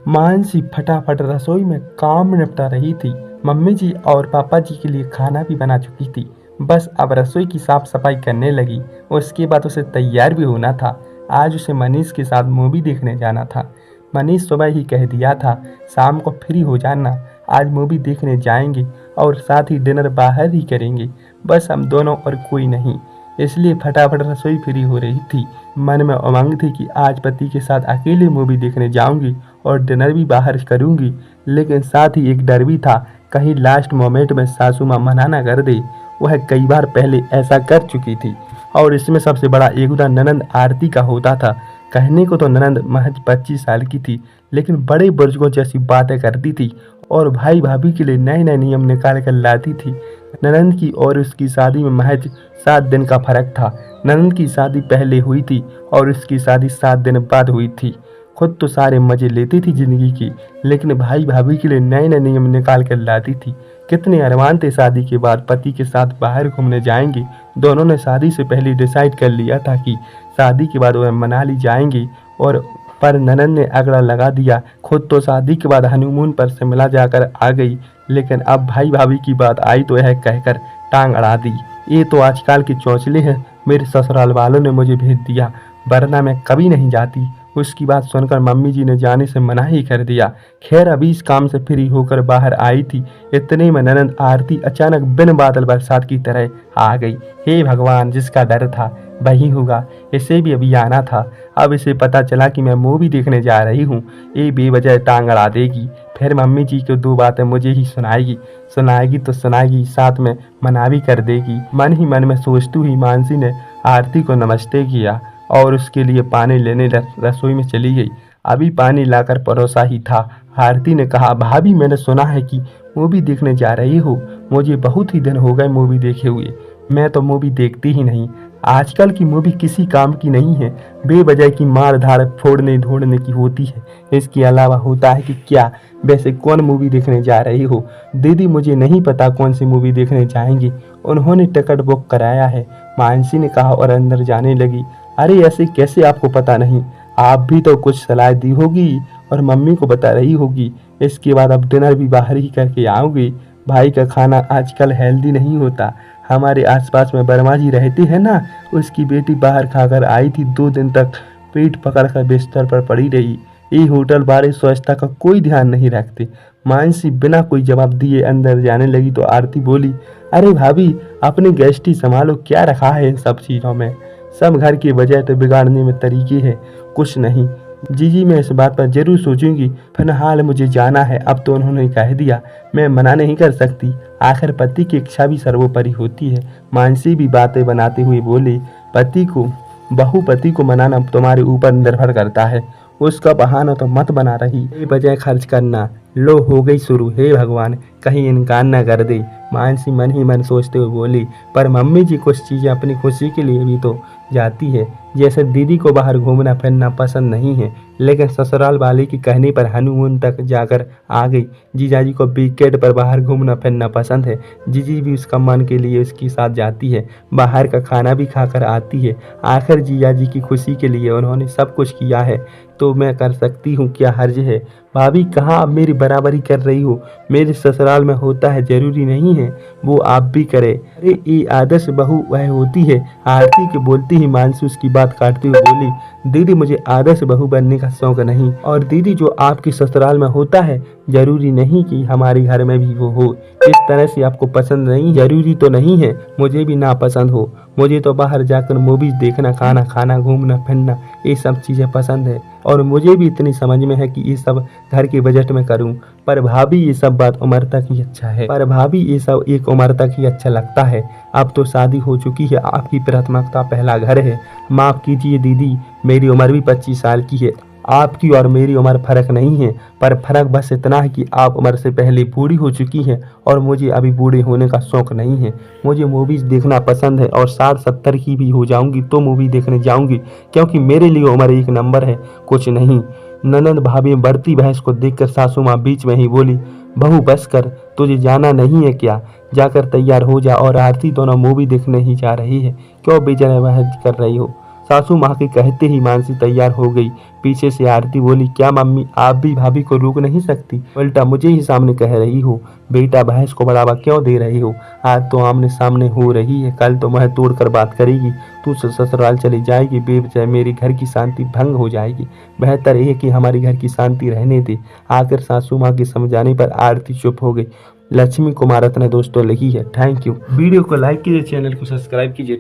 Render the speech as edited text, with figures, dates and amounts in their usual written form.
मानसी फटाफट रसोई में काम निपटा रही थी। मम्मी जी और पापा जी के लिए खाना भी बना चुकी थी। बस अब रसोई की साफ सफाई करने लगी। उसके बाद उसे तैयार भी होना था। आज उसे मनीष के साथ मूवी देखने जाना था। मनीष सुबह ही कह दिया था, शाम को फ्री हो जाना, आज मूवी देखने जाएंगे और साथ ही डिनर बाहर ही करेंगे, बस हम दोनों और कोई नहीं। इसलिए फटाफट रसोई फ्री हो रही थी। मन में उमंग थी कि आज पति के साथ अकेले मूवी देखने जाऊंगी और डिनर भी बाहर करूंगी, लेकिन साथ ही एक डर भी था, कहीं लास्ट मोमेंट में सासू माँ मना ना कर दे। वह कई बार पहले ऐसा कर चुकी थी और इसमें सबसे बड़ा योगदान ननंद आरती का होता था। कहने को तो ननंद महज 25 साल की थी, लेकिन बड़े बुजुर्गों जैसी बातें करती थी और भाई भाभी के लिए नए नए नियम निकाल कर लाती थी। ननंद की और उसकी शादी में महज 7 दिन का फर्क था। ननंद की शादी पहले हुई थी और उसकी शादी 7 दिन बाद हुई थी। खुद तो सारे मजे लेती थी जिंदगी की, लेकिन भाई भाभी के लिए नए नए नियम निकाल कर लाती थी। कितने अरमान थे शादी के बाद पति के साथ बाहर घूमने जाएंगे। दोनों ने शादी से पहले डिसाइड कर लिया था कि शादी के बाद वह मनाली जाएंगे, और पर ननंद ने अगड़ा लगा दिया। खुद तो शादी के बाद हनीमून पर शिमला जाकर आ गई, लेकिन अब भाई भाभी की बात आई तो यह कहकर टांग अड़ा दी, ये तो आजकल के चौंचले हैं, मेरे ससुराल वालों ने मुझे भेज दिया, वरना मैं कभी नहीं जाती। उसकी बात सुनकर मम्मी जी ने जाने से मना ही कर दिया। खैर अभी इस काम से फ्री होकर बाहर आई थी, इतने में ननंद आरती अचानक बिन बादल बरसात की तरह आ गई। हे भगवान, जिसका डर था वही होगा, इसे भी अभी आना था। अब इसे पता चला कि मैं मूवी देखने जा रही हूँ, ये बेवजह टांग अड़ा देगी, फिर मम्मी जी को 2 बातें मुझे ही सुनाएगी तो सुनाएगी, साथ में मना भी कर देगी। मन ही मन में सोचती हुई मानसी ने आरती को नमस्ते किया और उसके लिए पानी लेने रसोई में चली गई। अभी पानी लाकर परोसा ही था, आरती ने कहा, भाभी मैंने सुना है कि मूवी देखने जा रही हो। मुझे बहुत ही दिन हो गए मूवी देखे हुए, मैं तो मूवी देखती ही नहीं। आजकल की मूवी किसी काम की नहीं है, बेवजह की मार धाड़ फोड़ने धोड़ने की होती है। इसके अलावा होता है कि क्या, वैसे कौन मूवी देखने जा रही हो? दीदी मुझे नहीं पता कौन सी मूवी देखने जाएंगी, उन्होंने टिकट बुक कराया है, मानसी ने कहा और अंदर जाने लगी। अरे ऐसे कैसे आपको पता नहीं? आप भी तो कुछ सलाह दी होगी और मम्मी को बता रही होगी। इसके बाद अब डिनर भी बाहर ही करके आओगे। भाई का खाना आजकल हेल्दी नहीं होता। हमारे आसपास में वर्मा जी रहते हैं ना, उसकी बेटी बाहर खाकर आई थी, 2 दिन तक पेट पकड़कर बिस्तर पर पड़ी रही। ये होटल वाले स्वच्छता का कोई ध्यान नहीं रखते। मानसी बिना कोई जवाब दिए अंदर जाने लगी तो आरती बोली, अरे भाभी अपने गेस्ट ही संभालो, क्या रखा है इन सब चीज़ों में? सब घर की वजह तो बिगाड़ने में तरीके हैं, कुछ नहीं। जीजी मैं इस बात पर जरूर सोचूंगी, फिलहाल मुझे जाना है। अब तो उन्होंने कह दिया, मैं मना नहीं कर सकती, आखिर पति की इच्छा भी सर्वोपरि होती है। मानसी भी बातें बनाते हुए बोली, पति को मनाना तुम्हारे ऊपर निर्भर करता है, उसका बहाना तो मत बना रही, बेवजह खर्च करना। लो हो गई शुरू, हे भगवान कहीं इनकार न कर दे। मानसी मन ही मन सोचते हुए बोली, पर मम्मी जी कुछ चीज़ें अपनी खुशी के लिए भी तो जाती है। जैसे दीदी को बाहर घूमना फिरना पसंद नहीं है, लेकिन ससुराल वाले के कहने पर हनीमून तक जाकर आ गई। जीजाजी को वीकेंड पर बाहर घूमना फिरना पसंद है, जीजी भी उसका मन के लिए उसके साथ जाती है, बाहर का खाना भी खाकर आती है। आखिर जीजाजी की खुशी के लिए उन्होंने सब कुछ किया है, तो मैं कर सकती हूँ, क्या हर्ज है? भाभी कहाँ आप मेरी बराबरी कर रही हो? मेरे ससुराल में होता है, जरूरी नहीं है वो आप भी करे। अरे ये आदर्श बहू वह होती है। आरती के बोलती ही मानसी उसकी बात काटती हुई बोली, दीदी मुझे आदर्श बहू बनने का शौक नहीं, और दीदी जो आपके ससुराल में होता है जरूरी नहीं कि हमारे घर में भी वो हो। इस तरह से आपको पसंद नहीं, जरूरी तो नहीं है मुझे भी ना पसंद हो। मुझे तो बाहर जाकर मूवीज देखना, खाना खाना, घूमना फिरना, ये सब चीज़ें पसंद है, और मुझे भी इतनी समझ में है कि ये सब घर के बजट में करूं। पर भाभी ये सब बात उम्र तक ही अच्छा है, पर भाभी ये सब एक उम्र तक ही अच्छा लगता है। अब तो शादी हो चुकी है, आपकी प्राथमिकता पहला घर है। माफ़ कीजिए दीदी, मेरी उम्र भी 25 साल की है, आपकी और मेरी उम्र फर्क नहीं है, पर फर्क बस इतना है कि आप उम्र से पहले बूढ़ी हो चुकी हैं और मुझे अभी बूढ़े होने का शौक नहीं है। मुझे मूवीज देखना पसंद है और 60-70 की भी हो जाऊंगी तो मूवी देखने जाऊंगी, क्योंकि मेरे लिए उम्र एक नंबर है, कुछ नहीं। ननंद भाभी में बढ़ती बहस को देखकर सासू माँ बीच में ही बोली, बहू बस कर, तुझे जाना नहीं है क्या? जाकर तैयार हो जा। और आरती दोनों मूवी देखने ही जा रही है, क्यों बेजाय बहस कर रही हो? सासू माँ के कहते ही मानसी तैयार हो गई। पीछे से आरती बोली, क्या मम्मी आप भी भाभी को रोक नहीं सकती? उल्टा मुझे ही सामने कह रही हो। बेटा बहस को बढ़ावा क्यों दे रही हो? आज तो आमने सामने हो रही है, कल तो मुँह तोड़ कर बात करेगी। तू ससुराल चली जाएगी, बेवजह मेरे घर की शांति भंग हो जाएगी। बेहतर है कि हमारे घर की शांति रहने दे। आकर सासू माँ के समझाने पर आरती चुप हो गई। लक्ष्मी कुमार रत्न दोस्तों लिखी है। Thank you. वीडियो को लाइक कीजिए, चैनल को सब्सक्राइब कीजिए।